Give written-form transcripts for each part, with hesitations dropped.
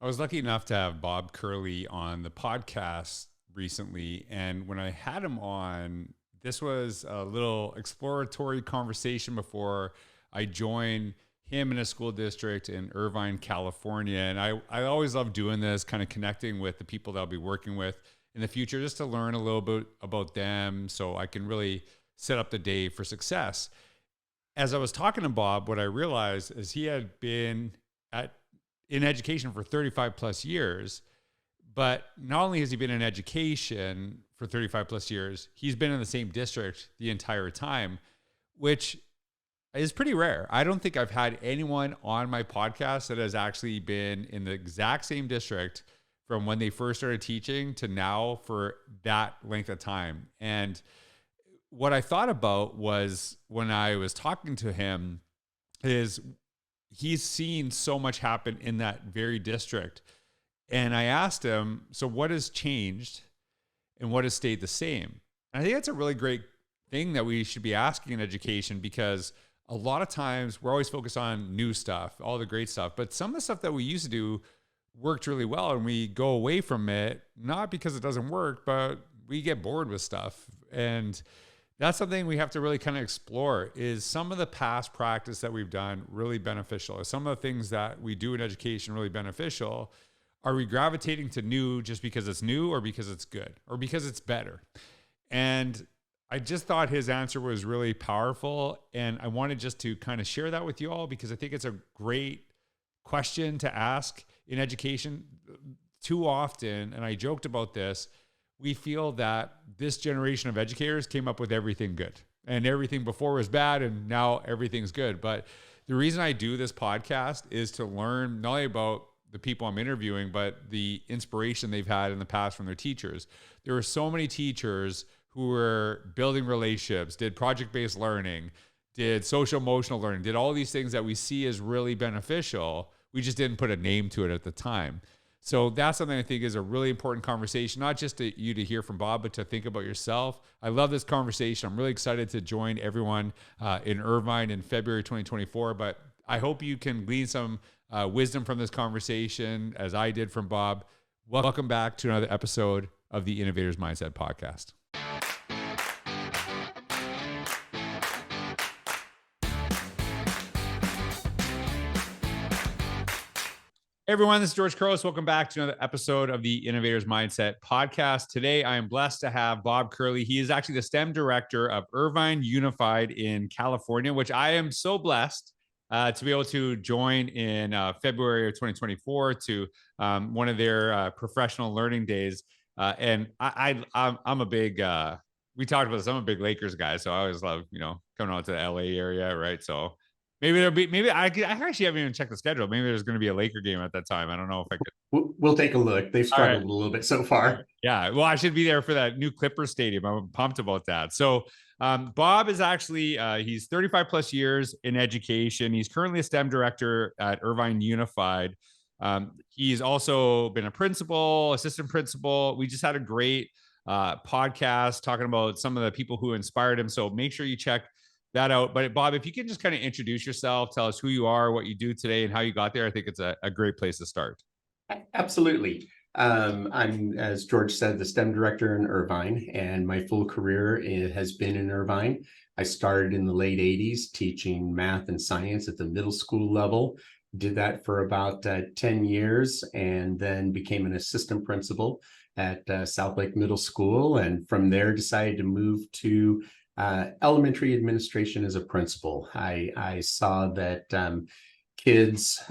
I was lucky enough to have Bob Curley on the podcast recently. And when I had him on, this was a little exploratory conversation before I joined him in a school district in Irvine, California. And I always love doing this, kind of connecting with the people that I'll be working with in the future, just to learn a little bit about them so I can really set up the day for success. As I was talking to Bob, what I realized is he had been in education for 35 plus years, but not only has he been in education for 35 plus years, he's been in the same district the entire time, which is pretty rare. I don't think I've had anyone on my podcast that has actually been in the exact same district from when they first started teaching to now for that length of time. And what I thought about was when I was talking to him is he's seen so much happen in that very district. And I asked him, so what has changed and what has stayed the same? And I think that's a really great thing that we should be asking in education, because a lot of times we're always focused on new stuff, all the great stuff, but some of the stuff that we used to do worked really well and we go away from it, not because it doesn't work, but we get bored with stuff. And that's something we have to really kind of explore. Is some of the past practice that we've done really beneficial? Is some of the things that we do in education really beneficial? Are we gravitating to new just because it's new, or because it's good, or because it's better? And I just thought his answer was really powerful. And I wanted just to kind of share that with you all, because I think it's a great question to ask in education. Too often, and I joked about this, we feel that this generation of educators came up with everything good and everything before was bad and now everything's good. But the reason I do this podcast is to learn not only about the people I'm interviewing, but the inspiration they've had in the past from their teachers. There were so many teachers who were building relationships, did project-based learning, did social emotional learning, did all these things that we see as really beneficial. We just didn't put a name to it at the time. So that's something I think is a really important conversation, not just to you to hear from Bob, but to think about yourself. I love this conversation. I'm really excited to join everyone in Irvine in February 2024, but I hope you can glean some wisdom from this conversation as I did from Bob. Welcome back to another episode of the Innovator's Mindset Podcast. Hey everyone, this is George Couros. Welcome back to another episode of the Innovator's Mindset Podcast. Today, I am blessed to have Bob Curley. He is actually the STEM director of Irvine Unified in California, which I am so blessed to be able to join in February of 2024 to one of their professional learning days. And I'm a big, we talked about this, I'm a big Lakers guy, so I always love, coming out to the LA area, right? So maybe I actually haven't even checked the schedule. Maybe there's going to be a Laker game at that time. I don't know if I could. We'll take a look. They've struggled a little bit so far. Yeah. Well, I should be there for that new Clippers stadium. I'm pumped about that. So Bob is actually, he's 35 plus years in education. He's currently a STEM director at Irvine Unified. He's also been a principal, assistant principal. We just had a great podcast talking about some of the people who inspired him. So make sure you check that out. But Bob, if you can just kind of introduce yourself, tell us who you are, what you do today, and how you got there, I think it's a great place to start. Absolutely. I'm, as George said, the STEM director in Irvine, and my full career has been in Irvine. I started in the late 80s teaching math and science at the middle school level. Did that for about 10 years, and then became an assistant principal at South Lake Middle School. And from there decided to move to elementary administration as a principal. I saw that kids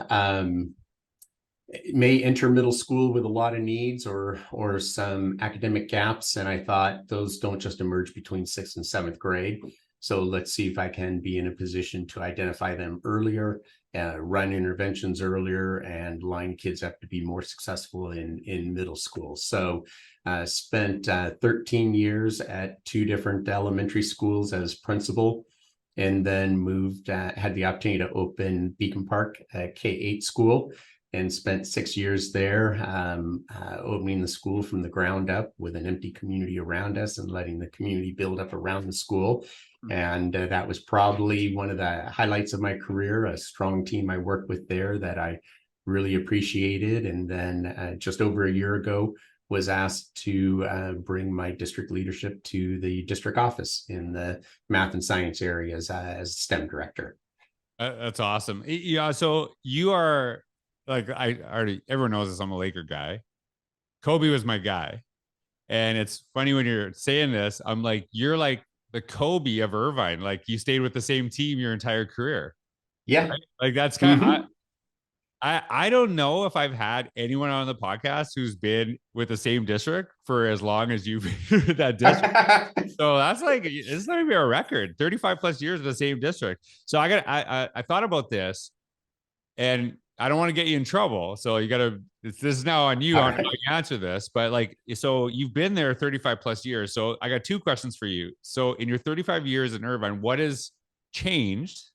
may enter middle school with a lot of needs or some academic gaps, and I thought those don't just emerge between 6th and 7th grade. So let's see if I can be in a position to identify them earlier, run interventions earlier, and line kids up to be more successful in middle school. So spent 13 years at 2 different elementary schools as principal, and then moved, had the opportunity to open Beacon Park K-8 school, and spent 6 years there, opening the school from the ground up with an empty community around us and letting the community build up around the school. And that was probably one of the highlights of my career, a strong team I worked with there that I really appreciated. And then just over a year ago, was asked to bring my district leadership to the district office in the math and science areas as STEM director. That's awesome. Yeah. So you are like, I already, everyone knows this. I'm a Laker guy. Kobe was my guy. And it's funny when you're saying this, I'm like, you're like the Kobe of Irvine. Like you stayed with the same team your entire career. Yeah. Right? Like that's kind of, I don't know if I've had anyone on the podcast who's been with the same district for as long as you've been with that district. So that's like, it's going to be a record, 35 plus years in the same district. So I thought about this, and I don't want to get you in trouble. So you got to, this is now on you on how you answer this, but like, so you've been there 35 plus years. So I got two questions for you. So in your 35 years in Irvine, what has changed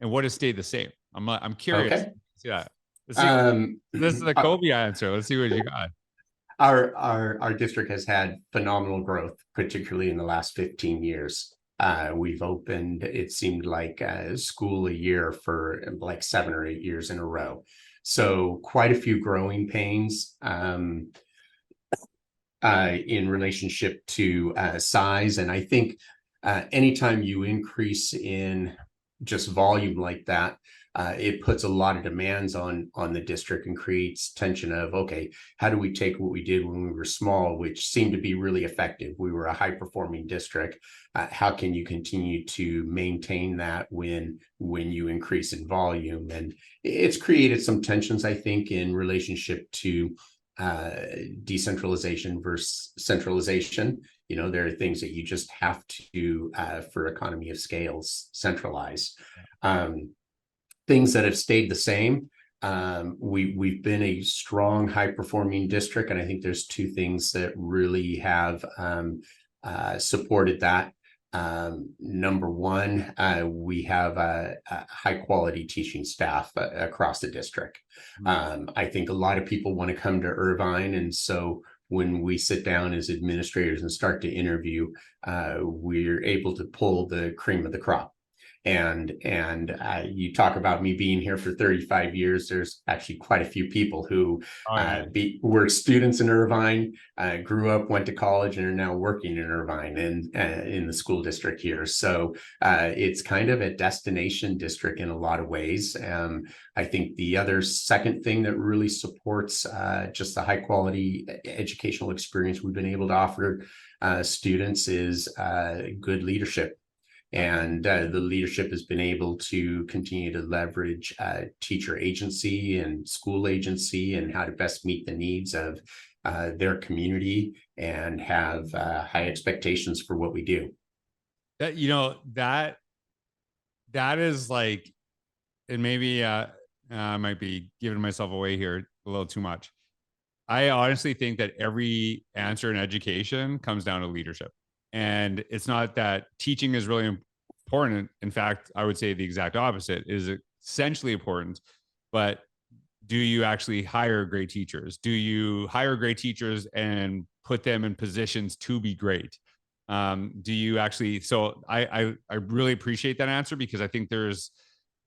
and what has stayed the same? I'm curious. Okay. Yeah. This is the Kobe answer. Let's see what you got. Our district has had phenomenal growth, particularly in the last 15 years. We've opened, it seemed like a school a year for like 7 or 8 years in a row. So quite a few growing pains in relationship to size. And I think anytime you increase in just volume like that, it puts a lot of demands on the district and creates tension of, okay, how do we take what we did when we were small, which seemed to be really effective? We were a high performing district. How can you continue to maintain that when you increase in volume? And it's created some tensions, I think, in relationship to decentralization versus centralization. You know, there are things that you just have to, for economy of scales, centralize. Things that have stayed the same. We've been a strong, high-performing district, and I think there's two things that really have supported that. Number one, we have a high-quality teaching staff across the district. I think a lot of people want to come to Irvine, and so when we sit down as administrators and start to interview, we're able to pull the cream of the crop. And you talk about me being here for 35 years. There's actually quite a few people who were students in Irvine, grew up, went to college, and are now working in Irvine and in the school district here. So it's kind of a destination district in a lot of ways. I think the other second thing that really supports just the high quality educational experience we've been able to offer students is good leadership. And the leadership has been able to continue to leverage teacher agency and school agency and how to best meet the needs of their community and have high expectations for what we do. That, you know, that is like, and maybe I might be giving myself away here a little too much. I honestly think that every answer in education comes down to leadership. And it's not that teaching is really important. In fact, I would say the exact opposite is essentially important. But do you actually hire great teachers? Do you hire great teachers and put them in positions to be great? Do you actually? So I really appreciate that answer, because I think there's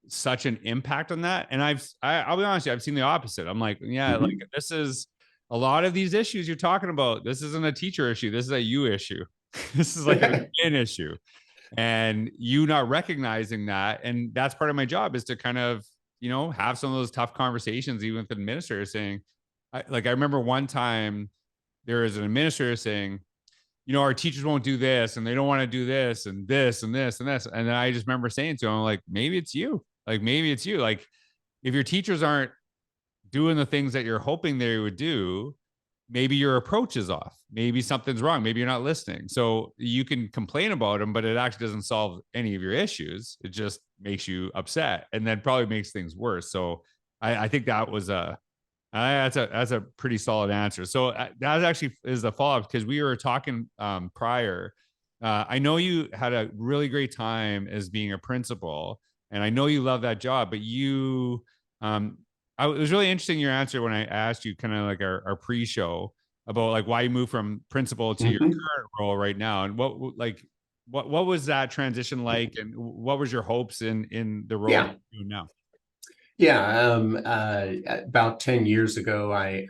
such an impact on that. And I'll be honest, I've seen the opposite. I'm like, yeah, like this is a lot of these issues you're talking about. This isn't a teacher issue. This is a you issue. This is like an issue, and you not recognizing that. And that's part of my job, is to kind of, you know, have some of those tough conversations, even with administrators saying, I remember one time there was an administrator saying, you know, our teachers won't do this and they don't want to do this and this and this and this. And then I just remember saying to him, like, maybe it's you. Like, maybe it's you. Like, if your teachers aren't doing the things that you're hoping they would do, maybe your approach is off. Maybe something's wrong. Maybe you're not listening. So you can complain about them, but it actually doesn't solve any of your issues. It just makes you upset, and then probably makes things worse. So I think that was that's a pretty solid answer. So that actually is a follow-up, because we were talking prior. I know you had a really great time as being a principal, and I know you love that job, but you it was really interesting, your answer, when I asked you kind of like our pre-show about like why you moved from principal to your current role right now, and what was that transition like, and what was your hopes in the role you're doing now? Yeah, about 10 years ago, I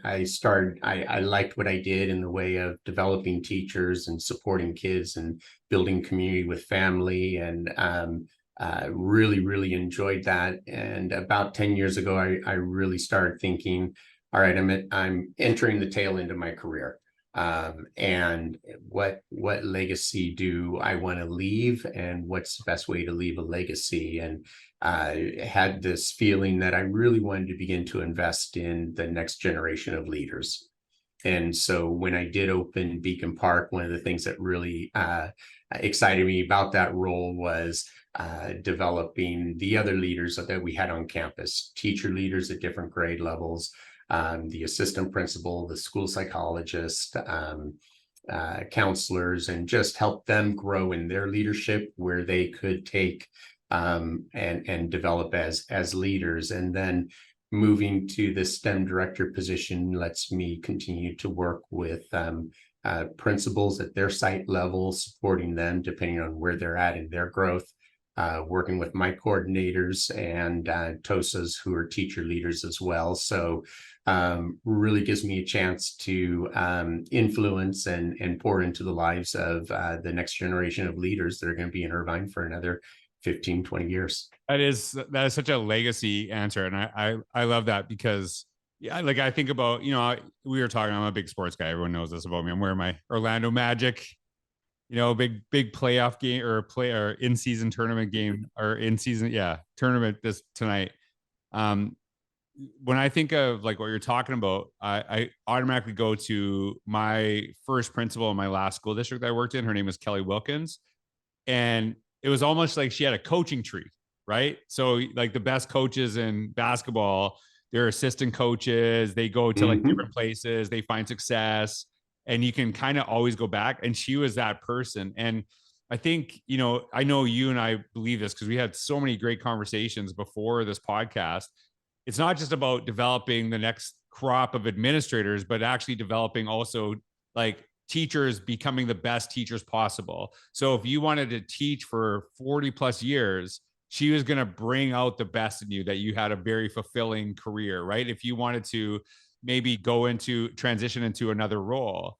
liked what I did in the way of developing teachers and supporting kids and building community with family, and really enjoyed that. And about 10 years ago, I really started thinking, all right, I'm entering the tail end of my career. And what legacy do I want to leave, and what's the best way to leave a legacy? And I had this feeling that I really wanted to begin to invest in the next generation of leaders. And so when I did open Beacon Park, one of the things that really excited me about that role was developing the other leaders that we had on campus, teacher leaders at different grade levels, the assistant principal, the school psychologist, counselors, and just help them grow in their leadership where they could take and develop as leaders. And then moving to the STEM director position lets me continue to work with principals at their site level, supporting them depending on where they're at in their growth, working with my coordinators and TOSAs who are teacher leaders as well. So really gives me a chance to influence and pour into the lives of the next generation of leaders that are going to be in Irvine for another 15, 20 years. That is such a legacy answer, and I love that because yeah, like I think about, we were talking. I'm a big sports guy. Everyone knows this about me. I'm wearing my Orlando Magic, big playoff game or in season tournament game or in season tournament this tonight. When I think of like what you're talking about, I automatically go to my first principal in my last school district I worked in. Her name was Kelly Wilkins, and it was almost like she had a coaching tree, right? So like the best coaches in basketball, they're assistant coaches, they go to like different places, they find success, and you can kind of always go back. And she was that person. And I think, I know you and I believe this because we had so many great conversations before this podcast. It's not just about developing the next crop of administrators, but actually developing also like teachers becoming the best teachers possible. So if you wanted to teach for 40 plus years, she was going to bring out the best in you, that you had a very fulfilling career, right? If you wanted to maybe go into transition into another role.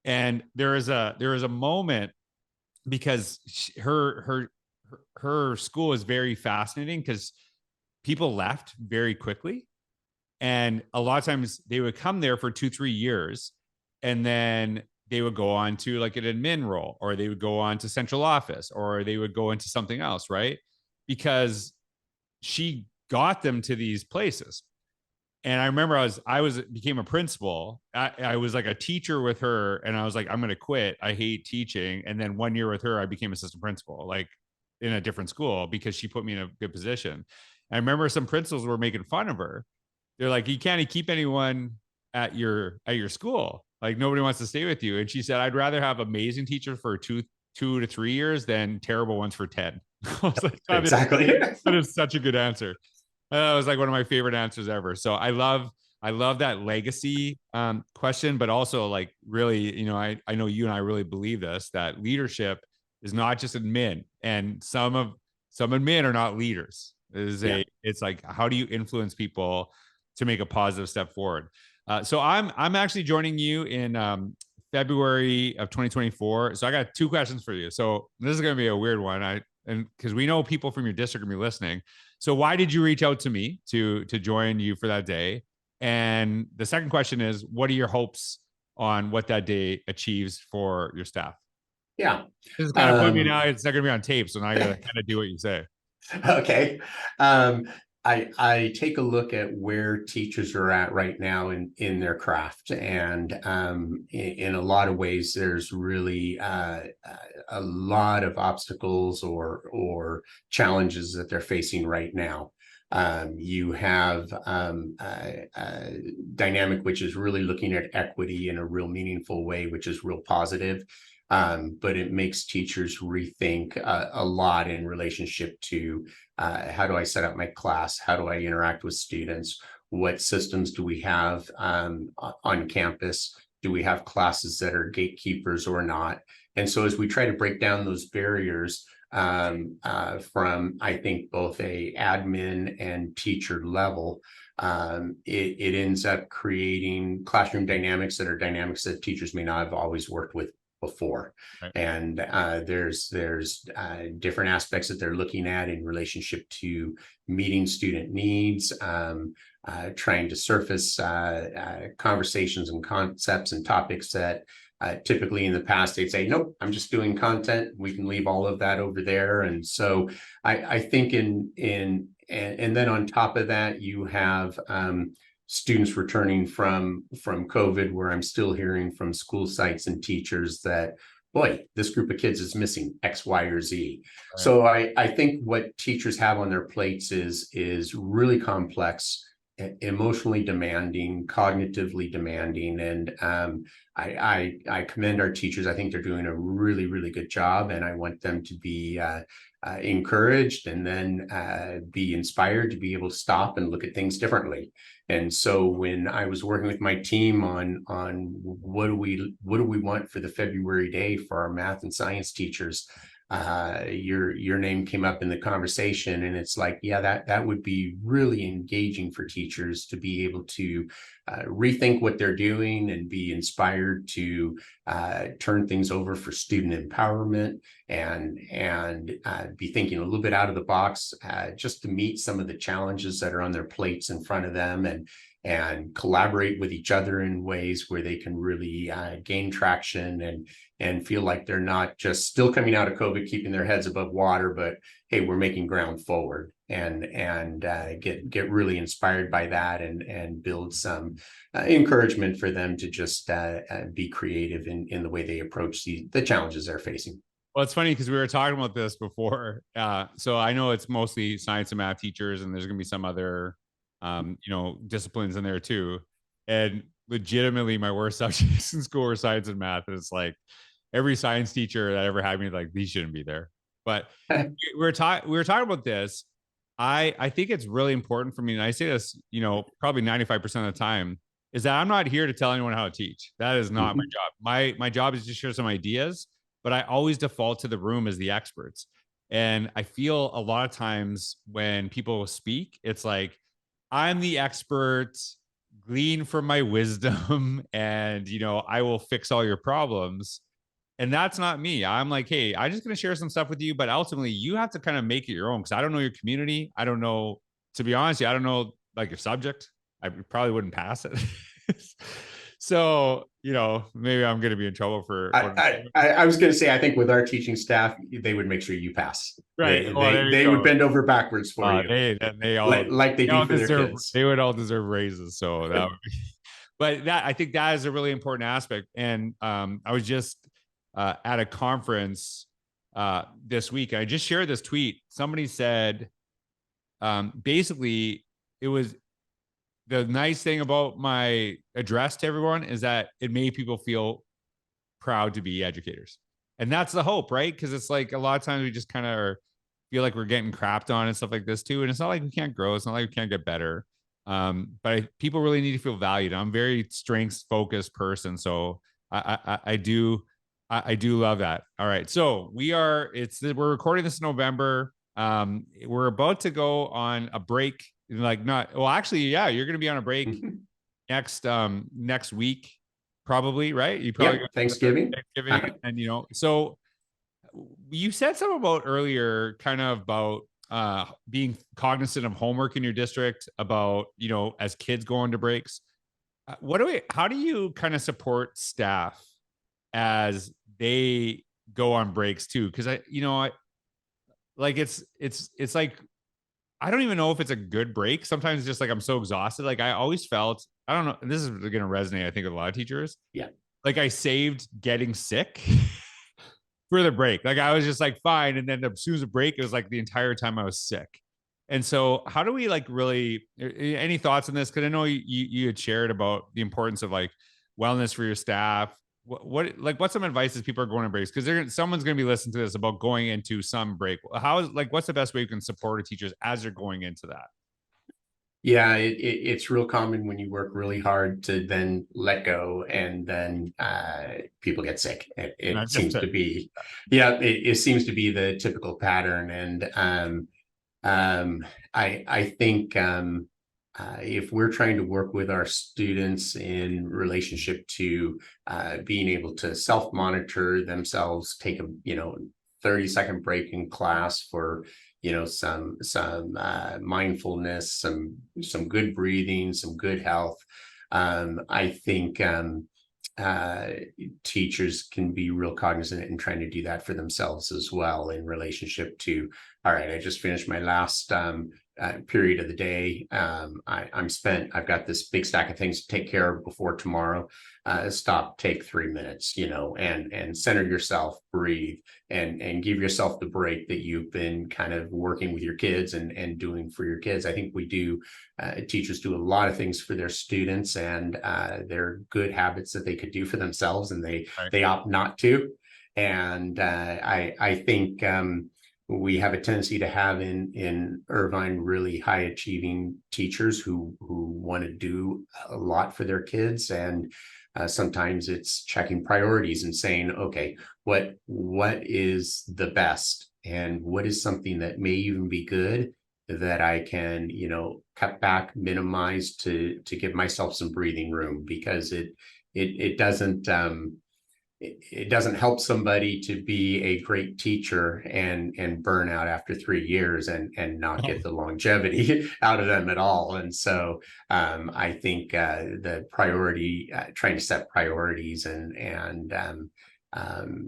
And there is a moment because her school is very fascinating because people left very quickly. And a lot of times they would come there for 2-3 years, and then they would go on to like an admin role, or they would go on to central office, or they would go into something else, right? Because she got them to these places. And I remember I became a principal. I was like a teacher with her, and I was like, I'm going to quit. I hate teaching. And then 1 year with her, I became assistant principal, like in a different school, because she put me in a good position. I remember some principals were making fun of her. They're like, you can't keep anyone at your school. Like nobody wants to stay with you. And she said, I'd rather have amazing teachers for 2 to 3 years than terrible ones for 10. I was like, exactly. That is such a good answer. That was like one of my favorite answers ever. So I love that legacy question, but also like really, I know you and I really believe this, that leadership is not just admin, and some admin are not leaders. It's like, how do you influence people to make a positive step forward? So I'm actually joining you in February of 2024. So I got 2 questions for you. So this is going to be a weird one. And because we know people from your district are going to be listening. So why did you reach out to me to join you for that day? And the second question is, what are your hopes on what that day achieves for your staff? Yeah. This is kind of put me now. It's not going to be on tape, so now I got to kind of do what you say. Okay. I take a look at where teachers are at right now in their craft, and in a lot of ways, there's really a lot of obstacles or challenges that they're facing right now. You have a dynamic which is really looking at equity in a real meaningful way, which is real positive. But it makes teachers rethink a lot in relationship to how do I set up my class? How do I interact with students? What systems do we have on campus? Do we have classes that are gatekeepers or not? And so as we try to break down those barriers, from, I think, both a admin and teacher level. It ends up creating classroom dynamics that are dynamics that teachers may not have always worked with before. Right. And there's different aspects that they're looking at in relationship to meeting student needs, trying to surface conversations and concepts and topics that typically in the past they'd say, nope, I'm just doing content. We can leave all of that over there. And so I think and then on top of that, you have students returning from COVID, where I'm still hearing from school sites and teachers that, boy, this group of kids is missing X, Y, or Z. Right. So I think what teachers have on their plates is really complex, emotionally demanding, cognitively demanding, and I commend our teachers. I think they're doing a really, really good job, and I want them to be encouraged and then be inspired to be able to stop and look at things differently. And so when I was working with my team on what do we want for the February day for our math and science teachers, your name came up in the conversation, and it's like, yeah, that would be really engaging for teachers to be able to rethink what they're doing and be inspired to turn things over for student empowerment and be thinking a little bit out of the box, just to meet some of the challenges that are on their plates in front of them, and collaborate with each other in ways where they can really gain traction and feel like they're not just still coming out of COVID, keeping their heads above water, but hey, we're making ground forward, and get really inspired by that, and build some encouragement for them to just be creative in the way they approach the challenges they're facing. Well, it's funny because we were talking about this before. So I know it's mostly science and math teachers, and there's going to be some other disciplines in there too. And legitimately, my worst subjects in school were science and math. And it's like every science teacher that ever had me, like, these shouldn't be there. But we were talking about this. I think it's really important for me, and I say this, probably 95% of the time, is that I'm not here to tell anyone how to teach. That is not my job. My job is to share some ideas, but I always default to the room as the experts. And I feel a lot of times when people speak, it's like, I'm the expert, glean from my wisdom, and I will fix all your problems. And that's not me. I'm like, hey, I'm just going to share some stuff with you, but ultimately you have to kind of make it your own, because I don't know your community. I don't know, to be honest, I don't know like your subject. I probably wouldn't pass it. So, maybe I'm going to be in trouble for. I was going to say, I think with our teaching staff, they would make sure you pass. Right. They would bend over backwards for you. They all like they do for their kids. They would all deserve raises. So that would be, but I think that is a really important aspect. And I was just at a conference this week. I just shared this tweet. Somebody said, basically, it was, the nice thing about my address to everyone is that it made people feel proud to be educators. And that's the hope, right? Because it's like a lot of times we just kind of feel like we're getting crapped on and stuff like this too. And it's not like we can't grow. It's not like we can't get better. But people really need to feel valued. I'm a very strengths focused person. So I do love that. All right. So we're recording this in November. We're about to go on a break. You're going to be on a break next week, probably, right? You probably Thanksgiving. And so you said something about earlier, kind of about being cognizant of homework in your district, about as kids go into breaks. How do you kind of support staff as they go on breaks too? Because it's like, I don't even know if it's a good break. Sometimes it's just like I'm so exhausted. Like I always felt, I don't know, this is going to resonate, I think, with a lot of teachers. Yeah. Like I saved getting sick for the break. Like I was just like, fine. And then as soon as the break, it was like the entire time I was sick. And so how do we any thoughts on this? Because I know you had shared about the importance of like wellness for your staff. What's some advice as people are going on breaks? Because someone's going to be listening to this about going into some break. What's the best way you can support teachers as they're going into that? Yeah, it's real common when you work really hard to then let go, and then people get sick. And It I've just seems said, to be, yeah, it seems to be the typical pattern. And um, I think if we're trying to work with our students in relationship to being able to self-monitor themselves, take a 30-second break in class for some mindfulness, some good breathing, some good health. I think uh, teachers can be real cognizant in trying to do that for themselves as well, in relationship to, all right, I just finished my last period of the day. I've got this big stack of things to take care of before tomorrow. Stop, take 3 minutes, and center yourself, breathe, and give yourself the break that you've been kind of working with your kids and doing for your kids. I think teachers do a lot of things for their students, and they're good habits that they could do for themselves, and right. they opt not to. And I think we have a tendency to have in Irvine really high achieving teachers who want to do a lot for their kids. And sometimes it's checking priorities and saying, okay, what is the best, and what is something that may even be good that I can cut back, minimize, to give myself some breathing room, because it doesn't it doesn't help somebody to be a great teacher and burn out after 3 years and not get the longevity out of them at all. And so I think the priority, trying to set priorities, and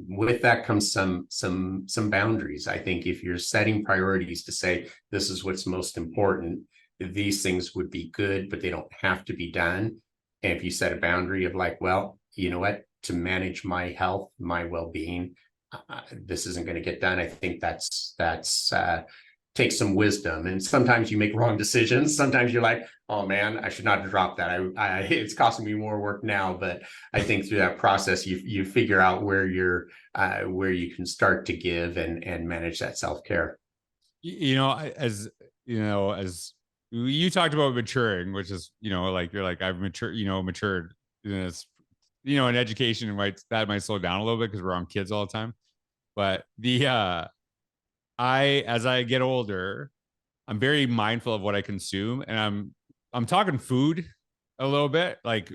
with that comes some boundaries. I think if you're setting priorities to say, this is what's most important, these things would be good, but they don't have to be done. And if you set a boundary of like, well, you know what, to manage my health, my well-being, this isn't going to get done. I think that's takes some wisdom. And sometimes you make wrong decisions. Sometimes you're like, oh man, I should not have dropped that. It's costing me more work now. But I think through that process, you figure out where you can start to give and manage that self-care. As as you talked about maturing, which is, like you're like, I've matured in this, in education, that might slow down a little bit because we're on kids all the time. But as I get older, I'm very mindful of what I consume, and I'm talking food a little bit, like,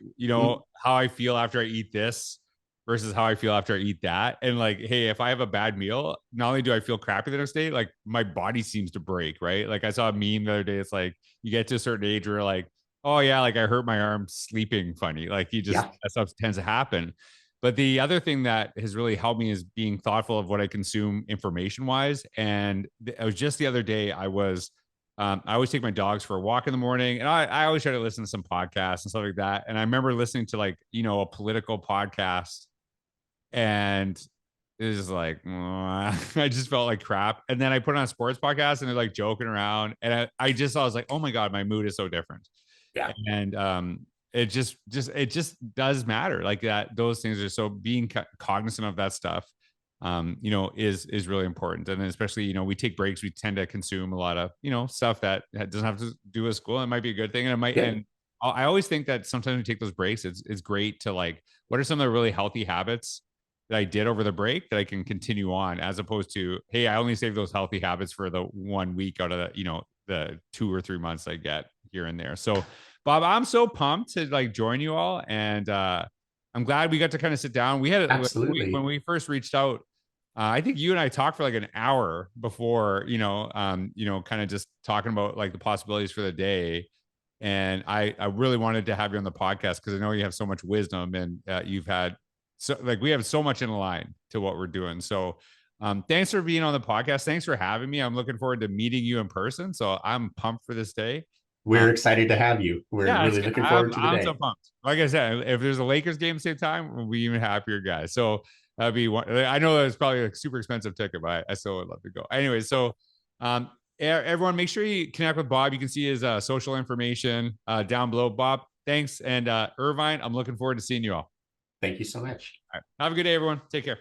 how I feel after I eat this versus how I feel after I eat that. And like, hey, if I have a bad meal, not only do I feel crappy the next day, like my body seems to break, right? Like I saw a meme the other day. It's like you get to a certain age where like, oh yeah, like I hurt my arm sleeping funny. Like Yeah, that stuff tends to happen. But the other thing that has really helped me is being thoughtful of what I consume information wise. And it was just the other day I always take my dogs for a walk in the morning, and I always try to listen to some podcasts and stuff like that. And I remember listening to like, a political podcast, and it was like, I just felt like crap. And then I put on a sports podcast and they're like joking around. And I was like, oh my God, my mood is so different. yeah. And it just does matter, like that. Those things are, so being cognizant of that stuff is really important. And then especially, we take breaks, we tend to consume a lot of, stuff that doesn't have to do with school. It might be a good thing. And it might, Yeah. and I always think that sometimes we take those breaks. It's great to like, what are some of the really healthy habits that I did over the break that I can continue on, as opposed to, hey, I only save those healthy habits for the 1 week out of the 2 or 3 months I get here and there. So Bob, I'm so pumped to like join you all. And I'm glad we got to kind of sit down. We had Absolutely. when we first reached out, I think you and I talked for like an hour before, kind of just talking about like the possibilities for the day. And I really wanted to have you on the podcast because I know you have so much wisdom, and you've had we have so much in line to what we're doing. So thanks for being on the podcast. Thanks for having me. I'm looking forward to meeting you in person. So I'm pumped for this day. We're excited to have you. We're Yeah, really looking forward to the I'm so day. pumped. Like I said, if there's a Lakers game at the same time, we'll be even happier, guys. So that'd be one. I know it's probably a super expensive ticket, but I still would love to go. Anyway, so everyone, make sure you connect with Bob. You can see his social information down below. Bob, thanks. And Irvine, I'm looking forward to seeing you all. Thank you so much. All right. Have a good day, everyone. Take care.